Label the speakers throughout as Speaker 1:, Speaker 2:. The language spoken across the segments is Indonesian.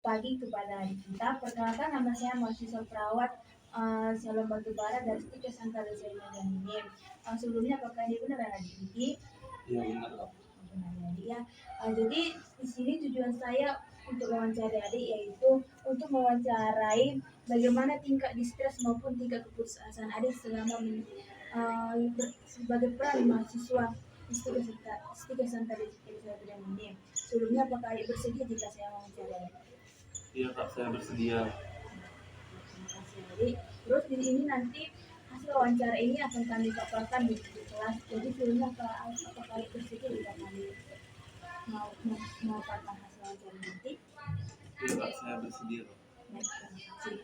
Speaker 1: pagi kepada adik kita. Perkenalkan, nama saya mahasiswa perawat Salom Batubara dari Stika Santara Medan ini. Sebelumnya apakah ini benar adik Diki?
Speaker 2: Iya benar kak.
Speaker 1: Benar adik ya. Jadi di sini tujuan saya untuk mewawancarai adik yaitu untuk mewawancarai bagaimana tingkat distres maupun tingkat keputusasaan adik selama sebagai peran mahasiswa di Stika Santara Medan ini. Sebelumnya apakah adik bersedia jika saya mewawancarai adik?
Speaker 2: Iya kak, saya bersedia.
Speaker 1: Terima kasih adik. Terus di ini nanti hasil wawancara ini akan kami paparkan di kelas. Jadi sebelumnya apakah adik bersedia jika kami mau paparkan hasil wawancara nanti?
Speaker 2: Iya kak, saya bersedia kak.
Speaker 1: Baik, terima kasih.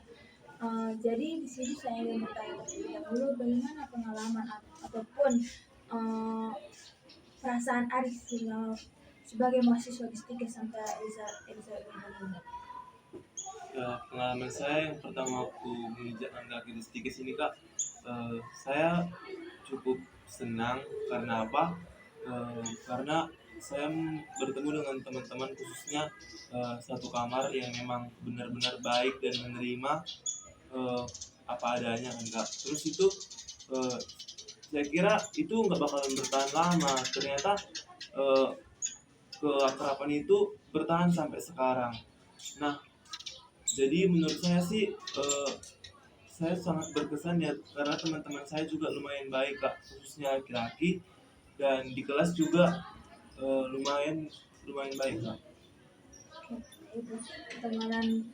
Speaker 1: Jadi di sini saya ingin bertanya terlebih dahulu bagaimana pengalaman ataupun perasaan adik sebagai mahasiswa di Stika Santara Elizabeth ini.
Speaker 2: Ya, pengalaman saya yang pertama waktu menginjakkan kaki di Stikes ini kak, saya cukup senang karena apa? Karena saya bertemu dengan teman-teman khususnya satu kamar yang memang benar-benar baik dan menerima apa adanya kan kak. Terus itu saya kira itu nggak bakalan bertahan lama. Ternyata keakraban itu bertahan sampai sekarang. Nah, jadi menurut saya sih saya sangat berkesan ya karena teman-teman saya juga lumayan baik kak, khususnya laki-laki, dan di kelas juga lumayan baik kak.
Speaker 1: Oke, pertemanan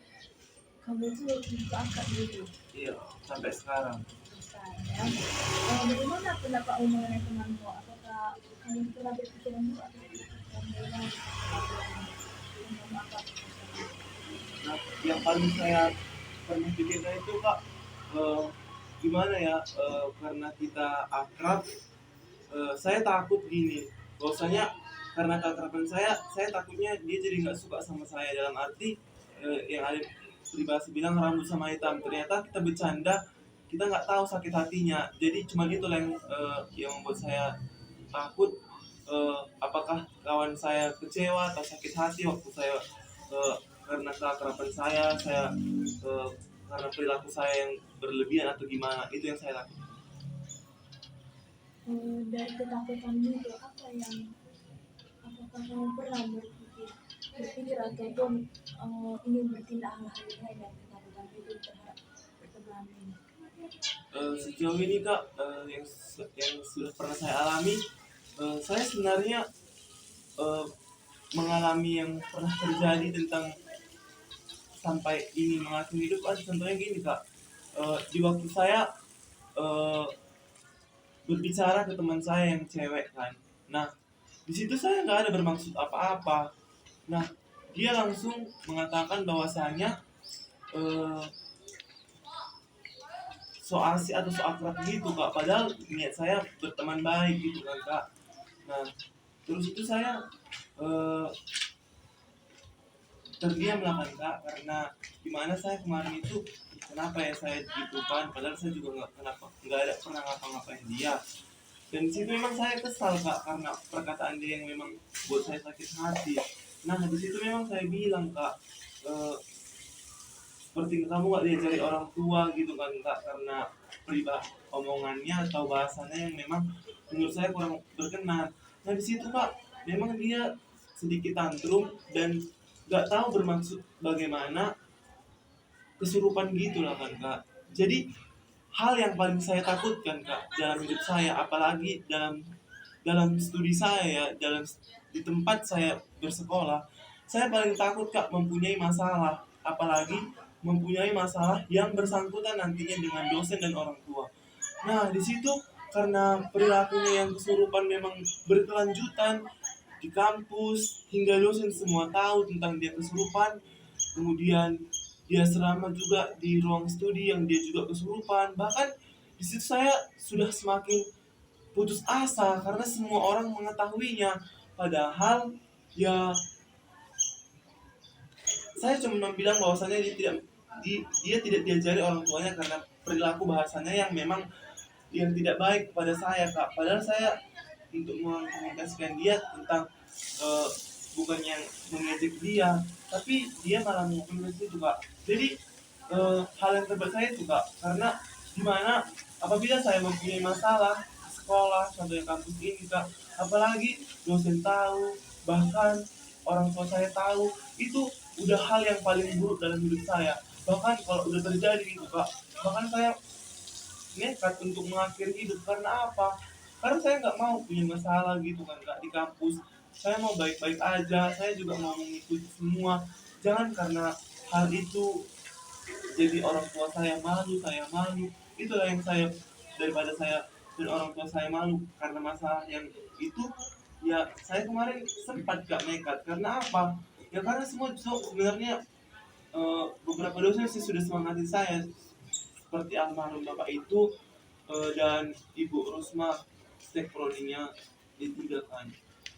Speaker 1: kamu itu juga akak gitu.
Speaker 2: Iya, sampai sekarang.
Speaker 1: Bagaimana pendapat mengenai temanmu? Apakah kamu pernah berpikiran dulu atau bagaimana?
Speaker 2: Nah, yang paling saya pernah pikirkan itu kak, gimana ya, karena kita akrab, saya takut gini, bahwasanya karena keakraban saya takutnya dia jadi nggak suka sama saya, dalam arti yang ada pribadi bilang rambut sama hitam. Ternyata kita bercanda, kita nggak tahu sakit hatinya. Jadi cuma itu yang membuat saya takut, apakah kawan saya kecewa atau sakit hati waktu saya karena keakraban saya karena perilaku saya yang berlebihan atau gimana, itu yang saya lakukan.
Speaker 1: Dari ketakutanmu itu apa yang apakah kamu pernah berpikir ataupun ingin bertindak hal-hal lain dan ketakutan itu terhadap pertemuan ini?
Speaker 2: Sejauh ini kak, yang sudah pernah saya alami, saya sebenarnya mengalami yang pernah terjadi tentang sampai ini mengakhiri hidup kan. Contohnya gini kak, di waktu saya berbicara ke teman saya yang cewek kan, nah di situ saya nggak ada bermaksud apa-apa. Nah, dia langsung mengatakan bahwasanya so asik atau so akrab gitu kak, padahal niat saya berteman baik gitu kan kak. Nah, terus itu saya terdiam lah kan kak, karena gimana saya kemarin itu kenapa ya saya gitu kan, padahal saya juga nggak ada pernah ngapa-ngapain dia. Dan situ memang saya kesal kak karena perkataan dia yang memang buat saya sakit hati. Nah, di situ memang saya bilang kak, seperti kamu gak diajari orang tua gitu kan kak, karena omongannya atau bahasanya yang memang menurut saya kurang berkenan. Nah, di situ kak memang dia sedikit tantrum dan nggak tahu bermaksud bagaimana, kesurupan gitu lah kan kak. Jadi hal yang paling saya takutkan kak dalam hidup saya, apalagi dalam studi saya, di tempat saya bersekolah, saya paling takut kak mempunyai masalah, apalagi mempunyai masalah yang bersangkutan nantinya dengan dosen dan orang tua. Nah, di situ karena perilakunya yang kesurupan memang berkelanjutan di kampus, hingga dosen semua tahu tentang dia kesurupan. Kemudian dia selama juga di ruang studi yang dia juga kesurupan. Bahkan di situ saya sudah semakin putus asa karena semua orang mengetahuinya. Padahal ya saya cuma bilang bahwasannya dia tidak diajari orang tuanya karena perilaku bahasanya yang memang yang tidak baik kepada saya kak. Padahal saya untuk mengkomunikasikan dia tentang bukan yang mengejek dia, tapi dia malah ngomongin ke situ kak. Jadi hal yang terbaik saya itu kak, karena dimana apabila saya mempunyai masalah di sekolah contohnya kampus ini kak, apalagi dosen tahu, bahkan orang tua saya tahu, itu udah hal yang paling buruk dalam hidup saya. Bahkan kalau udah terjadi gitu kak, bahkan saya nekat untuk mengakhiri hidup. Karena apa? Karena saya nggak mau punya masalah gitu kan kak di kampus. Saya mau baik-baik aja, saya juga mau mengikuti semua. Jangan karena hal itu jadi orang tua saya malu. Itulah yang saya, daripada saya dan orang tua saya malu karena masalah yang itu, ya saya kemarin sempat gak nekat. Karena apa? Ya karena semua sebenarnya beberapa dosen sih sudah semangati saya, seperti almarhum bapak itu dan ibu Rosma stek prodinya D3 kan.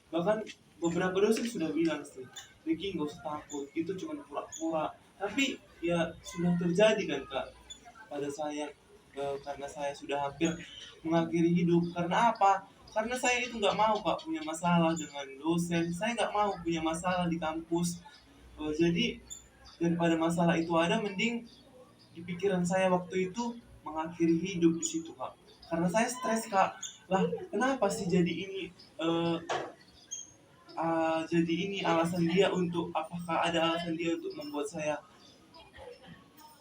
Speaker 2: Bahkan beberapa dosen sudah bilang sih, Ricky nggak usah takut, itu cuma pura-pura. Tapi ya sudah terjadi kan kak pada saya, karena saya sudah hampir mengakhiri hidup. Karena apa? Karena saya itu nggak mau kak punya masalah dengan dosen, saya nggak mau punya masalah di kampus. Jadi daripada masalah itu ada, mending di pikiran saya waktu itu mengakhiri hidup di situ kak. Karena saya stres kak, lah kenapa sih jadi ini, jadi ini alasan dia untuk, apakah ada alasan dia untuk membuat saya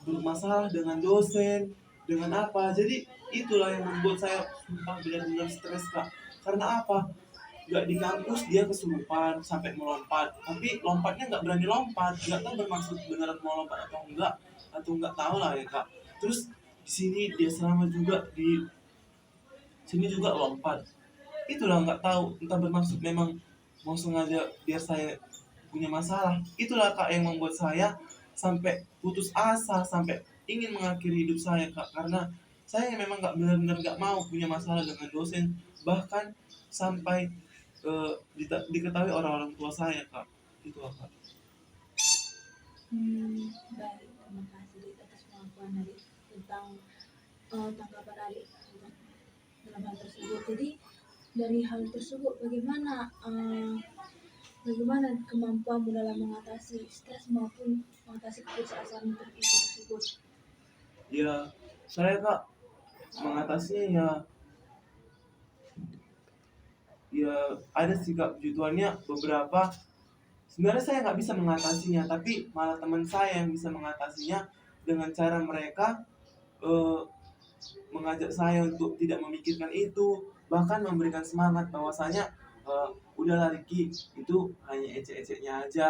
Speaker 2: bermasalah dengan dosen, dengan apa. Jadi itulah yang membuat saya sumpah benar-benar stres kak. Karena apa? Gak di kampus dia kesurupan sampai melompat, tapi lompatnya nggak berani lompat, nggak tahu bermaksud beneran mau lompat atau nggak tahu lah ya kak. Terus di sini dia selama juga di sini juga lompat, itulah nggak tahu entah bermaksud memang mau sengaja biar saya punya masalah. Itulah kak yang membuat saya sampai putus asa, sampai ingin mengakhiri hidup saya kak. Karena saya memang nggak benar-benar nggak mau punya masalah dengan dosen, bahkan sampai diketahui orang-orang tua saya kak. Itu kak.
Speaker 1: Baik, terima kasih Dik, atas pengakuan dari tentang tanggapan adik dalam hal tersebut. Jadi dari hal tersebut bagaimana kemampuanmu dalam mengatasi stres maupun mengatasi keputusasaan itu tersebut?
Speaker 2: Ya saya kak mengatasinya ya ada sih kak puji beberapa. Sebenarnya saya nggak bisa mengatasinya, tapi malah teman saya yang bisa mengatasinya dengan cara mereka eh, mengajak saya untuk tidak memikirkan itu, bahkan memberikan semangat bahwasanya udahlah Ricky, itu hanya ecek-eceknya aja.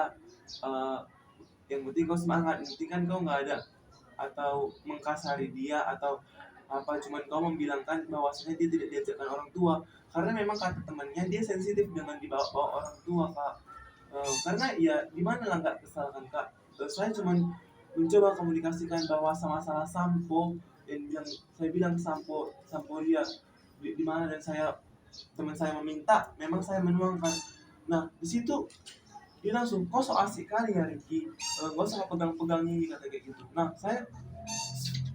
Speaker 2: Eh, yang penting kau semangat, yang penting kan kau nggak ada atau mengkasari dia atau apa, cuman kau membilangkan bahwasanya dia tidak diajarkan orang tua. Karena memang kata temannya dia sensitif dengan dibawa-bawa orang tua kak. Karena ya gimana lah nggak kesal kan kak. Saya cuma mencoba komunikasikan bahwa masalah sampo, dan yang saya bilang sampo sampo dia di mana, dan teman saya meminta, memang saya menuangkan. Nah di situ dia langsung, kok so asik kali ya Ricky, nggak usah pegang-pegang ini, kata kayak gitu. Nah saya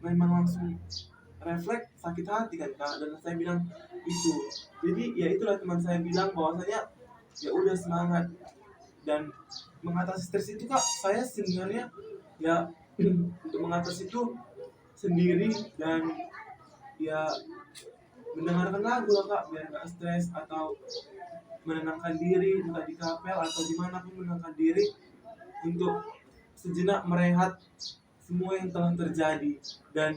Speaker 2: memang langsung refleks sakit hati kan kak, dan saya bilang itu. Jadi ya itulah teman saya bilang bahwasanya ya udah semangat. Dan mengatasi stres itu kak, saya sebenarnya ya untuk mengatasi itu sendiri, dan ya mendengarkan lagu lah kak biar nggak stres, atau menenangkan diri entah di kapel atau dimanapun, menenangkan diri untuk sejenak merehat semua yang telah terjadi, dan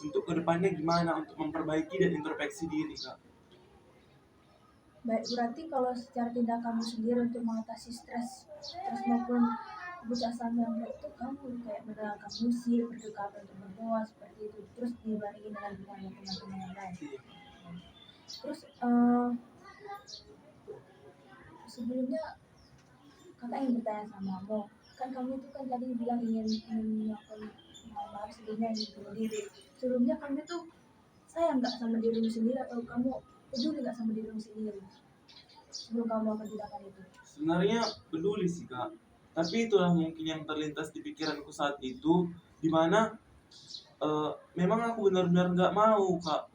Speaker 2: untuk kedepannya gimana untuk memperbaiki dan introspeksi diri kak.
Speaker 1: Baik, berarti kalau secara tindakanmu sendiri untuk mengatasi stres maupun keputusasaan yang berat itu, kamu kayak mendengarkan musik, berdoa untuk berdoa seperti itu, terus dibandingin dengan teman-teman yang lain. Terus sebelumnya kakak ingin bertanya sama kamu, kan kamu itu kan tadi bilang ingin melakukan maaf sebelumnya ingin bunuh diri. Sebelumnya kamu itu sayang nggak sama dirimu sendiri, atau kamu peduli nggak sama dirimu sendiri sebelum kamu melakukan tindakan itu?
Speaker 2: Sebenarnya peduli sih kak, tapi itulah mungkin yang terlintas di pikiranku saat itu, dimana memang aku benar-benar nggak mau kak.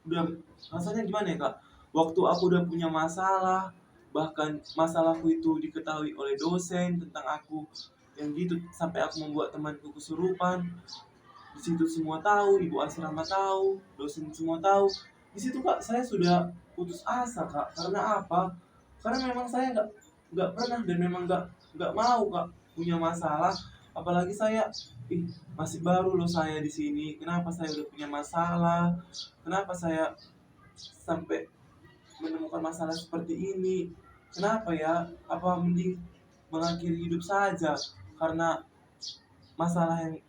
Speaker 2: Udah rasanya gimana ya kak, waktu aku udah punya masalah, bahkan masalahku itu diketahui oleh dosen tentang aku yang gitu, sampai aku membuat temanku kesurupan. Di situ semua tahu, ibu asrama tahu, dosen semua tahu. Di situ kak saya sudah putus asa kak. Karena apa? Karena memang saya nggak pernah dan memang nggak mau kak punya masalah. Apalagi saya, masih baru loh saya di sini. Kenapa saya udah punya masalah? Kenapa saya sampai menemukan masalah seperti ini? Kenapa ya? Apa mending mengakhiri hidup saja? Karena masalah yang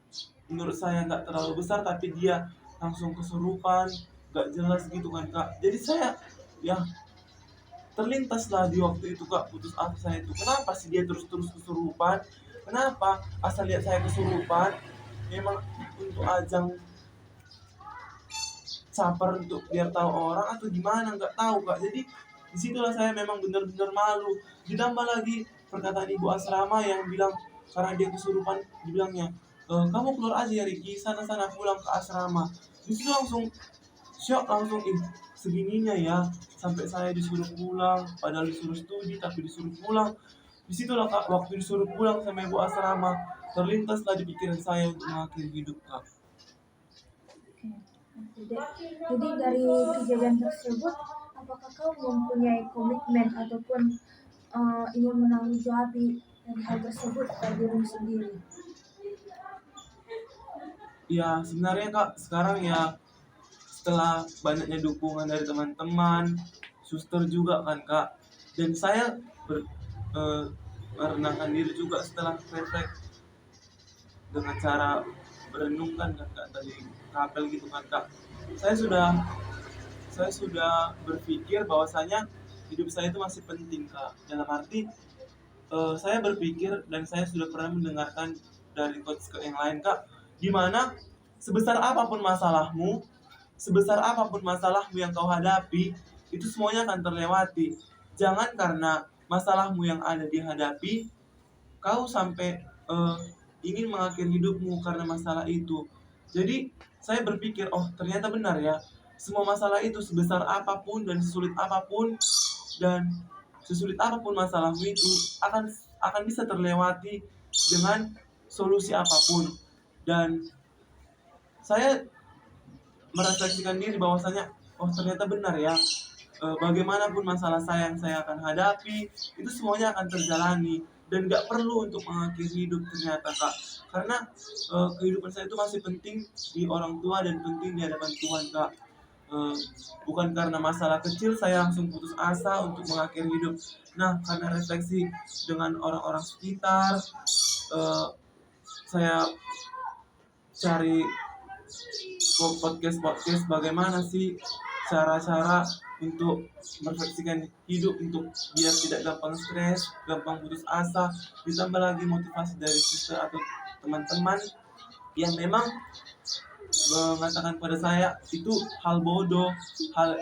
Speaker 2: menurut saya nggak terlalu besar tapi dia langsung kesurupan, nggak jelas gitu kan kak. Jadi saya ya terlintas lah di waktu itu kak putus asa saya itu. Kenapa sih dia terus-terus kesurupan? Kenapa asal lihat saya kesurupan memang untuk ajang caper untuk biar tahu orang atau gimana, nggak tahu kak. Jadi disitulah saya memang benar-benar malu. Ditambah lagi perkataan ibu asrama yang bilang karena dia kesurupan, dibilangnya, kamu keluar aja ya Riki, sana pulang ke asrama. Di situ langsung shock, langsung segininya ya sampai saya disuruh pulang, padahal disuruh studi tapi disuruh pulang. Disitulah kak waktu disuruh pulang sama ibu asrama terlintaslah di pikiran saya untuk mengakhiri hidup kak.
Speaker 1: Jadi dari kejadian tersebut, apakah kau mempunyai komitmen ataupun ingin menanggung jawab dari hal tersebut pada dirimu sendiri?
Speaker 2: Ya sebenarnya kak sekarang ya setelah banyaknya dukungan dari teman-teman, suster juga kan kak, dan saya merenangkan diri juga setelah refleks dengan cara berenungkan kan kak tadi kapel gitu kan kak. Saya sudah berpikir bahwasanya hidup saya itu masih penting kak. Dalam arti saya berpikir dan saya sudah pernah mendengarkan dari coach yang lain kak, dimana sebesar apapun masalahmu yang kau hadapi, itu semuanya akan terlewati. Jangan karena masalahmu yang ada dihadapi, kau sampai ingin mengakhiri hidupmu karena masalah itu. Jadi saya berpikir, oh ternyata benar ya, semua masalah itu sebesar apapun dan sesulit apapun masalahmu itu akan bisa terlewati dengan solusi apapun. Dan saya merefleksikan diri bahwasanya oh ternyata benar ya, bagaimanapun masalah saya yang saya akan hadapi itu semuanya akan terjalani dan nggak perlu untuk mengakhiri hidup ternyata kak, karena kehidupan saya itu masih penting di orang tua dan penting di hadapan Tuhan kak. Bukan karena masalah kecil saya langsung putus asa untuk mengakhiri hidup. Nah karena refleksi dengan orang-orang sekitar, saya cari podcast bagaimana sih cara-cara untuk merefleksikan hidup untuk biar tidak gampang stres, gampang putus asa. Ditambah lagi motivasi dari sister atau teman-teman yang memang mengatakan pada saya itu hal bodoh, hal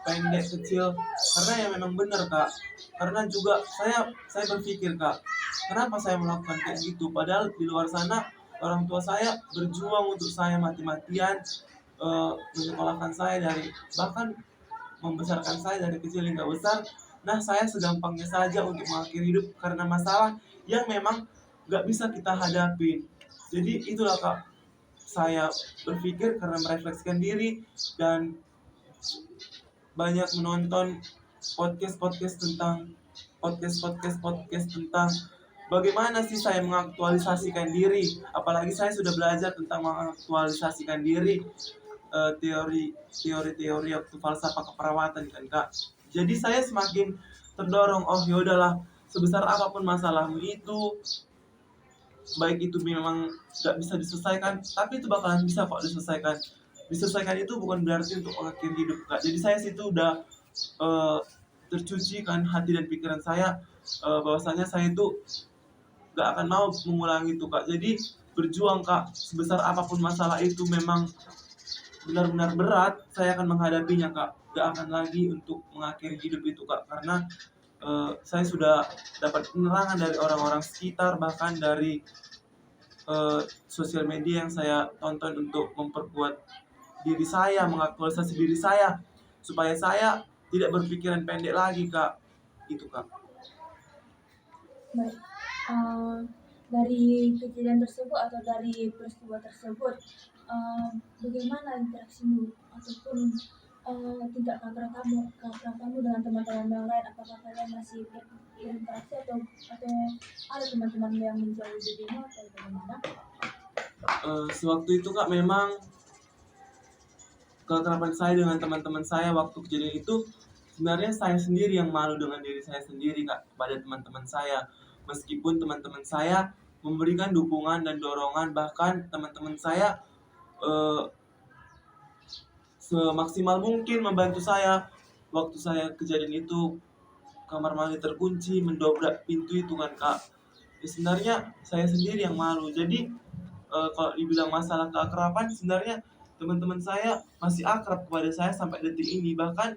Speaker 2: pendek kecil, karena ya memang benar kak. Karena juga saya berpikir kak, kenapa saya melakukan kayak gitu padahal di luar sana orang tua saya berjuang untuk saya mati-matian, menyekolahkan saya dari bahkan membesarkan saya dari kecil hingga besar. Nah saya segampangnya saja untuk mengakhiri hidup karena masalah yang memang nggak bisa kita hadapi. Jadi itulah kak, saya berpikir karena merefleksikan diri dan banyak menonton podcast tentang bagaimana sih saya mengaktualisasikan diri. Apalagi saya sudah belajar tentang mengaktualisasikan diri, teori waktu falsafah keperawatan kan kak. Jadi saya semakin terdorong, oh yaudahlah, sebesar apapun masalahmu itu, baik itu memang gak bisa diselesaikan, tapi itu bakalan bisa kok diselesaikan itu bukan berarti untuk mengakhiri hidup kak. Jadi saya situ udah tercuci kan hati dan pikiran saya, bahwasanya saya itu gak akan mau mengulangi itu kak. Jadi berjuang kak, sebesar apapun masalah itu memang benar-benar berat, saya akan menghadapinya kak. Gak akan lagi untuk mengakhiri hidup itu kak, karena saya sudah dapat penerangan dari orang-orang sekitar, bahkan dari sosial media yang saya tonton untuk memperkuat diri saya, mengaktualisasi diri saya supaya saya tidak berpikiran pendek lagi kak. Itu Kak.
Speaker 1: Baik. Eh, dari kejadian tersebut atau dari peristiwa tersebut, bagaimana interaksimu ataupun tingkat keakraban kamu dengan teman-teman yang lain? Apakah kalian masih berinteraksi atau ada teman-teman yang menjauh dirimu atau bagaimana?
Speaker 2: Sewaktu itu Kak, memang keakraban saya dengan teman-teman saya waktu kejadian itu, sebenarnya saya sendiri yang malu dengan diri saya sendiri Kak, kepada teman-teman saya. Meskipun teman-teman saya memberikan dukungan dan dorongan, bahkan teman-teman saya eh, semaksimal mungkin membantu saya waktu saya kejadian itu, kamar mandi terkunci, mendobrak pintu itu kan Kak. Ya, sebenarnya saya sendiri yang malu. Jadi kalau dibilang masalah keakraban, sebenarnya teman-teman saya masih akrab kepada saya sampai detik ini. Bahkan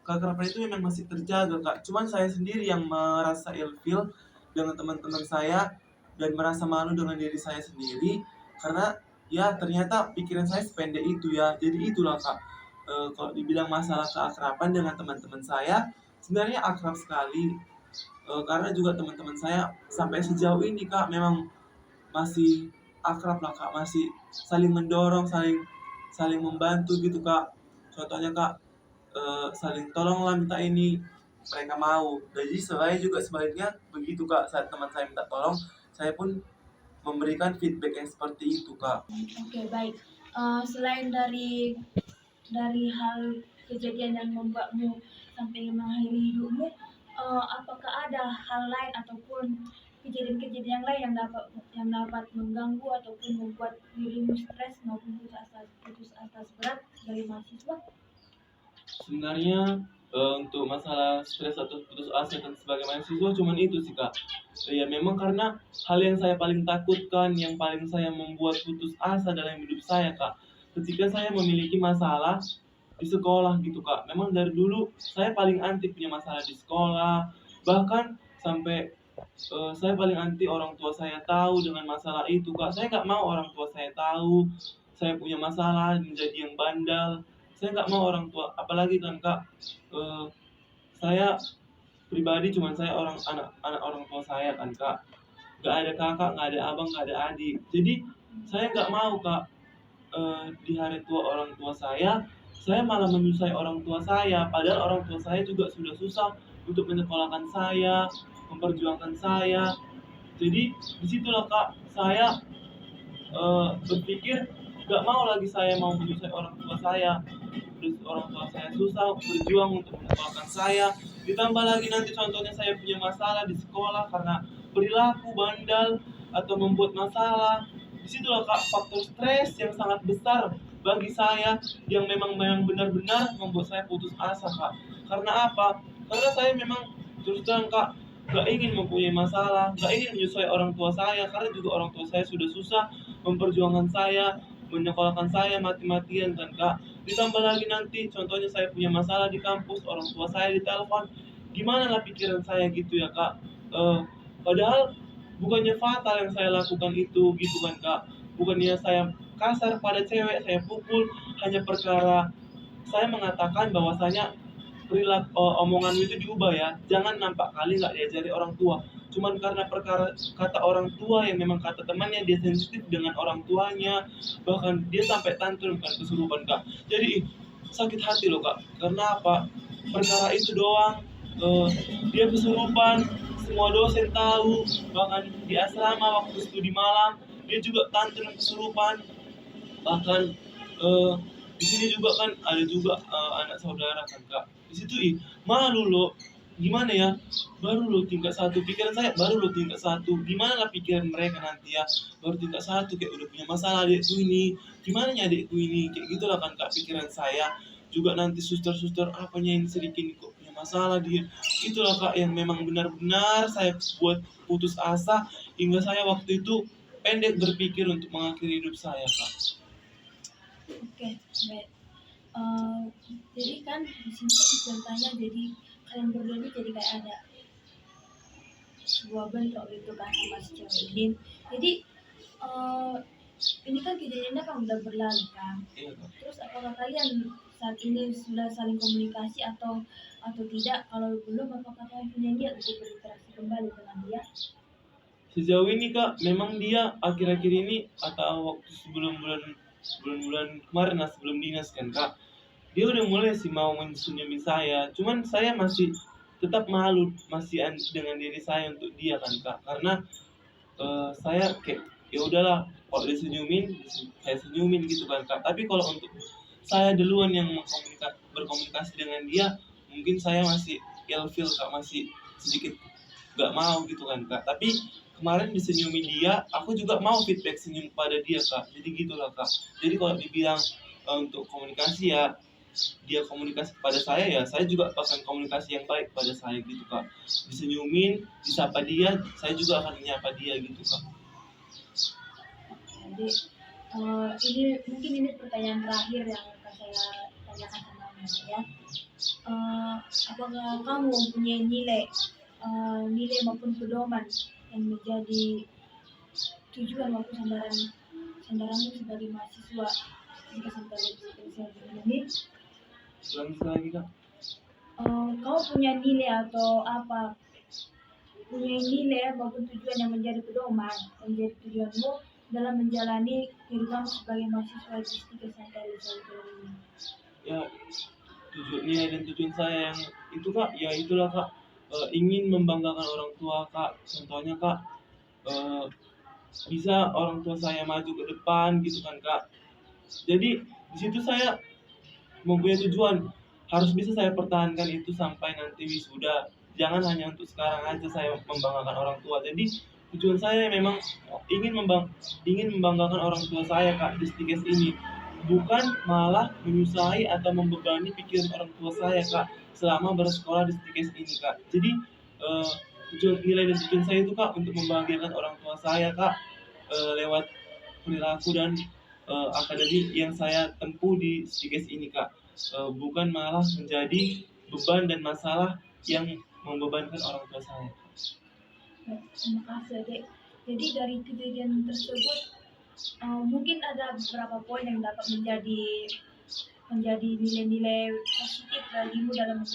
Speaker 2: keakraban itu memang masih terjaga Kak. Cuman saya sendiri yang merasa ilfil dengan teman-teman saya dan merasa malu dengan diri saya sendiri, karena ya ternyata pikiran saya sependek itu ya. Jadi itulah Kak, kalau dibilang masalah keakraban dengan teman-teman saya, sebenarnya akrab sekali. Karena juga teman-teman saya sampai sejauh ini Kak memang masih akrab lah Kak, masih saling mendorong, saling saling membantu gitu Kak. Contohnya Kak, saling tolonglah minta ini, mereka mau. Jadi saya juga sebaliknya begitu Kak, saat teman saya minta tolong, saya pun memberikan feedback yang seperti itu Kak.
Speaker 1: Oke, baik. Selain dari hal kejadian yang membuatmu sampai mengakhiri hidupmu, apakah ada hal lain ataupun kejadian-kejadian lain yang dapat mengganggu ataupun membuat dirimu stres maupun putus asa berat dari mahasiswa?
Speaker 2: Sebenarnya untuk masalah stres atau putus asa dan sebagai mahasiswa cuman itu sih Kak. Ya memang karena hal yang saya paling takutkan, yang paling saya membuat putus asa dalam hidup saya Kak, ketika saya memiliki masalah di sekolah gitu Kak. Memang dari dulu saya paling anti punya masalah di sekolah, bahkan sampai saya paling anti orang tua saya tahu dengan masalah itu Kak. Saya nggak mau orang tua saya tahu saya punya masalah menjadi yang bandal. Saya nggak mau orang tua, apalagi kan Kak, eh, saya pribadi cuman saya anak orang tua saya kan Kak. Nggak ada kakak, nggak ada abang, nggak ada adik. Jadi saya nggak mau Kak, di hari tua orang tua saya malah menyusahai orang tua saya. Padahal orang tua saya juga sudah susah untuk menyekolahkan saya, memperjuangkan saya. Jadi disitulah Kak, saya berpikir gak mau lagi saya mau menyusahai orang tua saya. Terus orang tua saya susah berjuang untuk menyekolahkan saya. Ditambah lagi nanti contohnya saya punya masalah di sekolah karena perilaku bandal atau membuat masalah. Disitulah Kak, faktor stres yang sangat besar bagi saya, yang memang benar-benar membuat saya putus asa Kak. Karena apa? Karena saya memang terus terang Kak, gak ingin mempunyai masalah, gak ingin menyusahai orang tua saya, karena juga orang tua saya sudah susah memperjuangkan saya, menyekolahkan saya mati-matian kan Kak. Ditambah lagi nanti contohnya saya punya masalah di kampus, orang tua saya ditelepon, gimana lah pikiran saya gitu ya Kak. Eh, Padahal bukannya fatal yang saya lakukan itu gitu kan Kak. Bukannya saya kasar pada cewek, saya pukul, hanya perkara saya mengatakan bahwasanya perilaku omonganmu itu diubah ya. Jangan nampak kali nggak diajari orang tua. Cuman karena perkara kata orang tua yang memang kata temannya, dia sensitif dengan orang tuanya, bahkan dia sampai tantrum kan kesurupan Kak. Jadi sakit hati loh Kak. Karena apa? Perkara itu doang, dia kesurupan, semua dosen tahu, bahkan di asrama waktu studi malam dia juga tantrum kesurupan. Bahkan eh, di sini juga kan ada juga anak saudara kan Kak. Di situ malu loh. Gimana ya, baru lo tingkat satu, pikiran saya baru lo tingkat satu, gimana lah pikiran mereka nanti ya, baru tingkat satu kayak udah punya masalah adikku ini, gimana ya adikku ini, kayak gitulah kan Kak pikiran saya. Juga nanti suster-suster apanya yang sedikit kok punya masalah dia. Itulah Kak yang memang benar-benar saya buat putus asa, hingga saya waktu itu pendek berpikir untuk mengakhiri hidup saya Kak.
Speaker 1: Oke, baik. Eh, jadi kan di sini kan ceritanya jadi kalian berdua ini jadi kayak ada sebuah bentrok gitu kan sama si cewek ini. Jadi ini kan kejadiannya kan udah berlalu kan.
Speaker 2: Iya Kak.
Speaker 1: Terus apakah kalian saat ini sudah saling komunikasi atau tidak? Kalau belum, apakah kamu punya niat untuk berinteraksi kembali dengan dia?
Speaker 2: Sejauh ini Kak, memang dia akhir-akhir ini atau waktu sebelum bulan-bulan kemarin lah sebelum dinas kan Kak, dia udah mulai sih mau mensenyumi saya. Cuman saya masih tetap malu masih dengan diri saya untuk dia kan Kak, karena saya kayak ya udahlah kalau disenyumin saya senyumin gitu kan Kak. Tapi kalau untuk saya duluan yang berkomunikasi dengan dia, mungkin saya masih ilfeel Kak, masih sedikit gak mau gitu kan Kak. Tapi kemarin disenyumi dia, aku juga mau feedback senyum pada dia Kak. Jadi gitulah Kak. Jadi kalau dibilang untuk komunikasi ya, dia komunikasi kepada saya ya, saya juga akan komunikasi yang baik pada saya gitu Kak. Disenyumin, disapa dia, saya juga akan menyapa dia gitu Kak.
Speaker 1: Jadi ini mungkin ini pertanyaan terakhir yang akan saya tanyakan sama kamu ya. Apakah kamu mempunyai nilai maupun pedoman yang menjadi tujuan maupun sandaranmu sebagai mahasiswa jika sampai ini?
Speaker 2: Ulangi lagi Kak.
Speaker 1: Kau punya nilai atau apa? Punya nilai maupun tujuan yang menjadi pedoman, menjadi tujuanmu dalam menjalani kehidupan sebagai mahasiswa di tiga santai ini.
Speaker 2: Ya, nilai dan tujuan saya yang itu Kak, ya itulah Kak, ingin membanggakan orang tua Kak. Contohnya Kak, bisa orang tua saya maju ke depan gitu kan Kak. Jadi di situ saya mempunyai tujuan, harus bisa saya pertahankan itu sampai nanti wisuda. Jangan hanya untuk sekarang aja saya membanggakan orang tua. Jadi tujuan saya memang ingin membanggakan orang tua saya Kak di STIKES ini, bukan malah menyusahi atau membebani pikiran orang tua saya Kak selama bersekolah di STIKES ini Kak. Jadi tujuan nilai dan tujuan saya itu Kak untuk membahagiakan orang tua saya Kak, lewat perilaku dan akademik yang saya tempuh di STIKES ini Kak, bukan malah menjadi beban dan masalah yang membebankan orang tua saya.
Speaker 1: Terima kasih Dek. Jadi dari kejadian tersebut mungkin ada beberapa poin yang dapat menjadi nilai-nilai positif bagimu dalam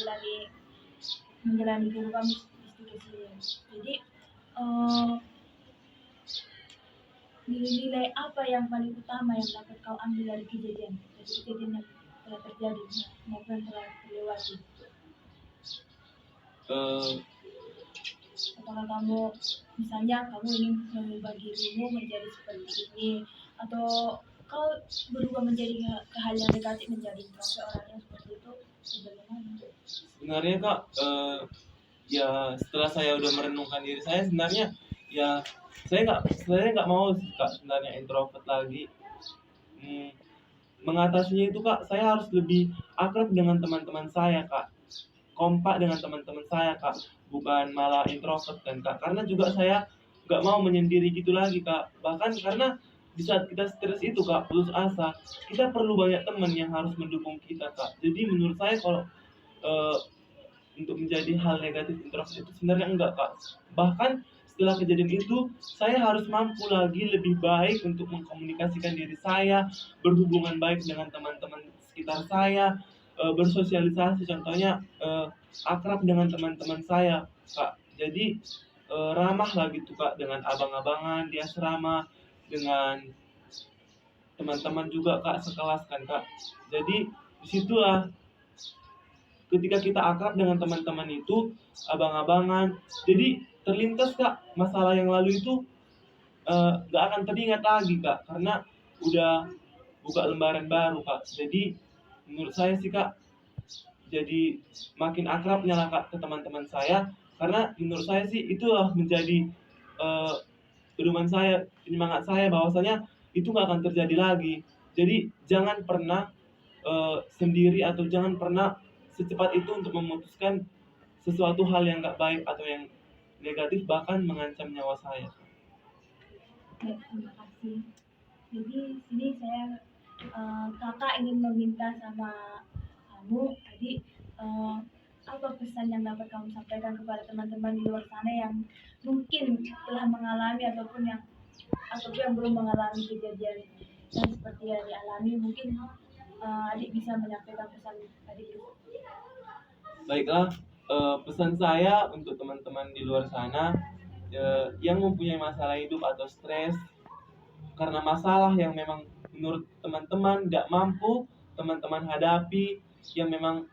Speaker 1: menjalani kehidupan institusi. Jadi nilai-nilai apa yang paling utama yang dapat kau ambil dari kejadian yang telah terjadi maupun telah terlewati? Apakah kamu misalnya kamu ingin mengubah dirimu menjadi seperti ini, atau kau berubah menjadi ke hal yang negatif, menjadi orang yang seperti itu, bagaimana?
Speaker 2: Sebenarnya Kak, ya setelah saya udah merenungkan diri saya, sebenarnya ya saya nggak mau Kak sebenarnya introvert lagi. Mengatasinya itu Kak, saya harus lebih akrab dengan teman-teman saya Kak, kompak dengan teman-teman saya Kak, bukan malah introvert kan Kak. Karena juga saya nggak mau menyendiri gitu lagi Kak. Bahkan karena di saat kita stres itu Kak, putus asa, kita perlu banyak teman yang harus mendukung kita Kak. Jadi menurut saya kalau eh, untuk menjadi hal negatif introvert itu sebenarnya enggak Kak. Bahkan setelah kejadian itu, saya harus mampu lagi lebih baik untuk mengkomunikasikan diri saya, berhubungan baik dengan teman-teman sekitar saya, bersosialisasi, contohnya akrab dengan teman-teman saya, Kak. Jadi ramah lah gitu Kak dengan abang-abangan di asrama, dengan teman-teman juga Kak sekelas kan Kak. Jadi disitulah ketika kita akrab dengan teman-teman itu, abang-abangan, jadi terlintas Kak masalah yang lalu itu gak akan teringat lagi Kak, karena udah buka lembaran baru Kak. Jadi menurut saya sih Kak, jadi makin akrabnya lah Kak ke teman-teman saya, karena menurut saya sih itulah menjadi pedoman saya, penyemangat saya bahwasanya itu gak akan terjadi lagi. Jadi jangan pernah sendiri atau jangan pernah secepat itu untuk memutuskan sesuatu hal yang gak baik atau yang negatif bahkan mengancam nyawa saya.
Speaker 1: Baik, terima kasih. Jadi sini saya kakak ingin meminta sama kamu, jadi apa pesan yang dapat kamu sampaikan kepada teman-teman di luar sana yang mungkin telah mengalami ataupun yang belum mengalami kejadian yang seperti yang dialami, mungkin adik bisa menyampaikan pesan adik itu.
Speaker 2: Baiklah, pesan saya untuk teman-teman di luar sana yang mempunyai masalah hidup atau stres karena masalah yang memang menurut teman-teman gak mampu teman-teman hadapi, yang memang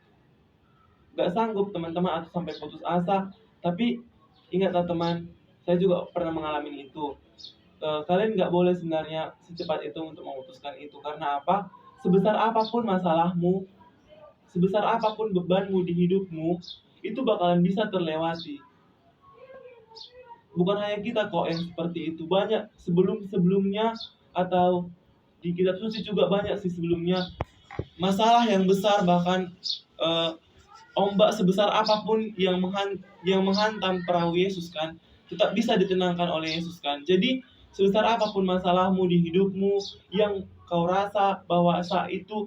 Speaker 2: gak sanggup teman-teman atau sampai putus asa. Tapi ingatlah teman, saya juga pernah mengalami itu. Kalian gak boleh sebenarnya secepat itu untuk memutuskan itu. Karena apa? Sebesar apapun masalahmu, sebesar apapun bebanmu di hidupmu, itu bakalan bisa terlewati. Bukan hanya kita kok yang seperti itu, banyak sebelum-sebelumnya atau di kitab suci juga banyak sih sebelumnya masalah yang besar, bahkan ombak sebesar apapun yang menghantam perahu Yesus kan tetap bisa ditenangkan oleh Yesus kan. Jadi sebesar apapun masalahmu di hidupmu yang kau rasa bahwa saat itu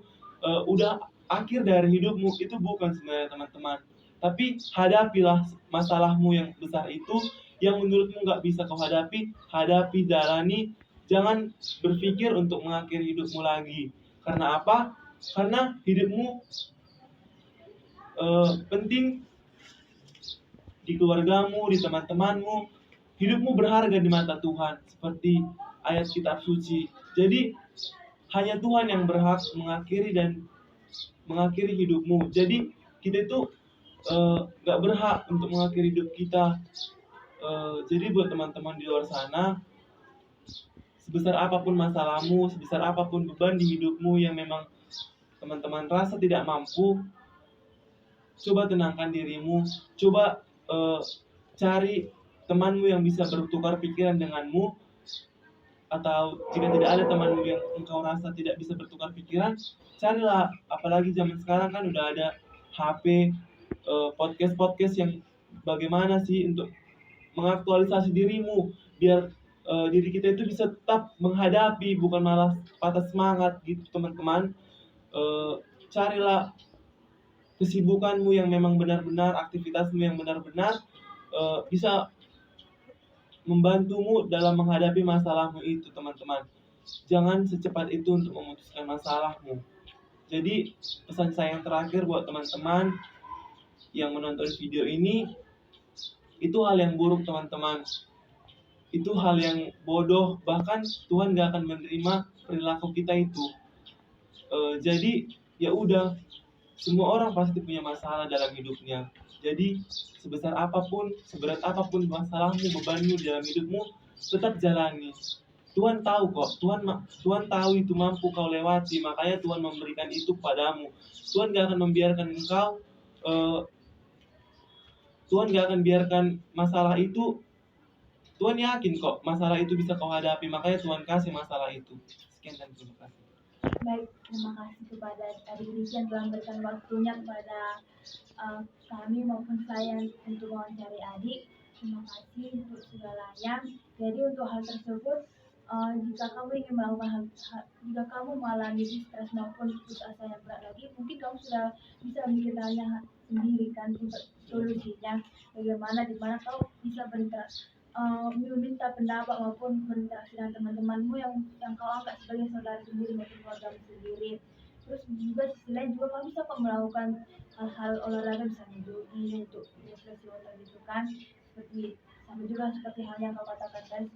Speaker 2: udah akhir dari hidupmu, itu bukan sebenarnya teman-teman. Tapi hadapilah masalahmu yang besar itu, yang menurutmu nggak bisa kau hadapi, hadapi, jalani. Jangan berpikir untuk mengakhiri hidupmu lagi. Karena apa? Karena hidupmu penting di keluargamu, di teman-temanmu. Hidupmu berharga di mata Tuhan, seperti ayat kitab suci. Jadi hanya Tuhan yang berhak mengakhiri hidupmu. Jadi kita itu gak berhak untuk mengakhiri hidup kita. Jadi buat teman-teman di luar sana, sebesar apapun masalahmu, sebesar apapun beban di hidupmu yang memang teman-teman rasa tidak mampu, coba tenangkan dirimu, coba cari temanmu yang bisa bertukar pikiran denganmu, atau jika tidak ada temanmu yang engkau rasa tidak bisa bertukar pikiran, carilah, apalagi zaman sekarang kan udah ada HP, podcast-podcast yang bagaimana sih untuk mengaktualisasi dirimu, biar diri kita itu bisa tetap menghadapi, bukan malah patah semangat gitu teman-teman. Carilah kesibukanmu yang memang benar-benar, aktivitasmu yang benar-benar bisa membantumu dalam menghadapi masalahmu itu teman-teman. Jangan secepat itu untuk memutuskan masalahmu. Jadi pesan saya yang terakhir buat teman-teman yang menonton video ini, itu hal yang buruk teman-teman. Itu hal yang bodoh, bahkan Tuhan gak akan menerima perilaku kita itu. Jadi ya udah, semua orang pasti punya masalah dalam hidupnya. Jadi sebesar apapun, seberat apapun masalahmu, bebanmu dalam hidupmu, tetap jalani. Tuhan tahu kok, Tuhan tahu itu mampu kau lewati, makanya Tuhan memberikan itu padamu. Tuhan gak akan membiarkan engkau, Tuhan gak akan biarkan masalah itu. Tuhan yakin kok masalah itu bisa kau hadapi, makanya Tuhan kasih masalah itu. Sekian dan terima kasih.
Speaker 1: Baik, terima kasih kepada adik Riki yang telah memberikan waktunya kepada kami maupun saya untuk mewawancari adik. Terima kasih untuk segalanya. Jadi untuk hal tersebut, jika kamu ingin melakukan jika kamu mengalami stres maupun putus asa yang berat lagi, mungkin kamu sudah bisa memikirkannya sendiri kan untuk solusinya. Bagaimana dimana kau bisa berinteraksi, meminta pendapat maupun berinteraksi dengan teman-temanmu yang kau anggap sebagai saudara sendiri maupun keluargamu sendiri. Terus juga sisi lain juga kamu bisa kok melakukan hal-hal olahraga, misalnya jogging untuk refreshing otak gitu kan, seperti sama juga seperti hal yang kau katakan tadi,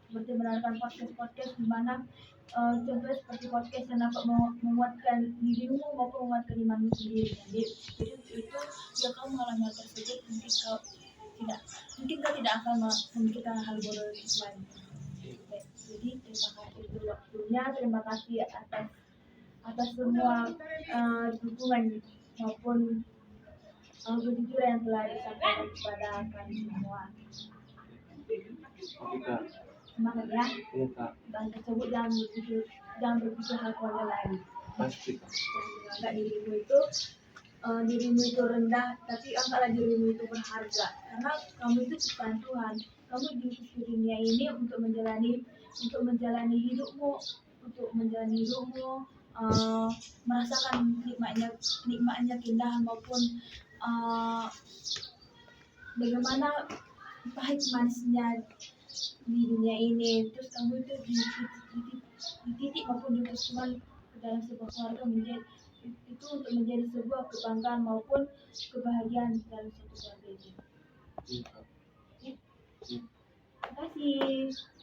Speaker 1: seperti mendengarkan podcast di mana contohnya seperti podcast yang dapat menguatkan dirimu maupun menguatkan imanmu sendiri. Jadi itu jika kamu mengalami hal tersebut, mungkin kau tidak akan memikirkan hal bodoh lain. Jadi terima kasih untuk waktunya, terima kasih atas semua dukungan maupun kejujuran yang telah disampaikan kepada kami semua. Semangat ya.
Speaker 2: Iya kak.
Speaker 1: Dan tersebut jangan berpikir hal keluarga lain.
Speaker 2: Pasti kak.
Speaker 1: Jangan anggap dirimu itu rendah, tapi anggaplah dirimu itu berharga, karena kamu itu ciptaan Tuhan. Kamu diutus ke dunia ini untuk menjalani hidupmu, merasakan nikmatnya keindahan maupun bagaimana pahit manisnya di dunia ini. Terus kamu itu di titik maupun diutus Tuhan dalam sebuah keluarga itu untuk menjadi sebuah kebanggaan maupun kebahagiaan dalam suatu keluarga itu.
Speaker 2: Iya, Kak.
Speaker 1: Terima kasih.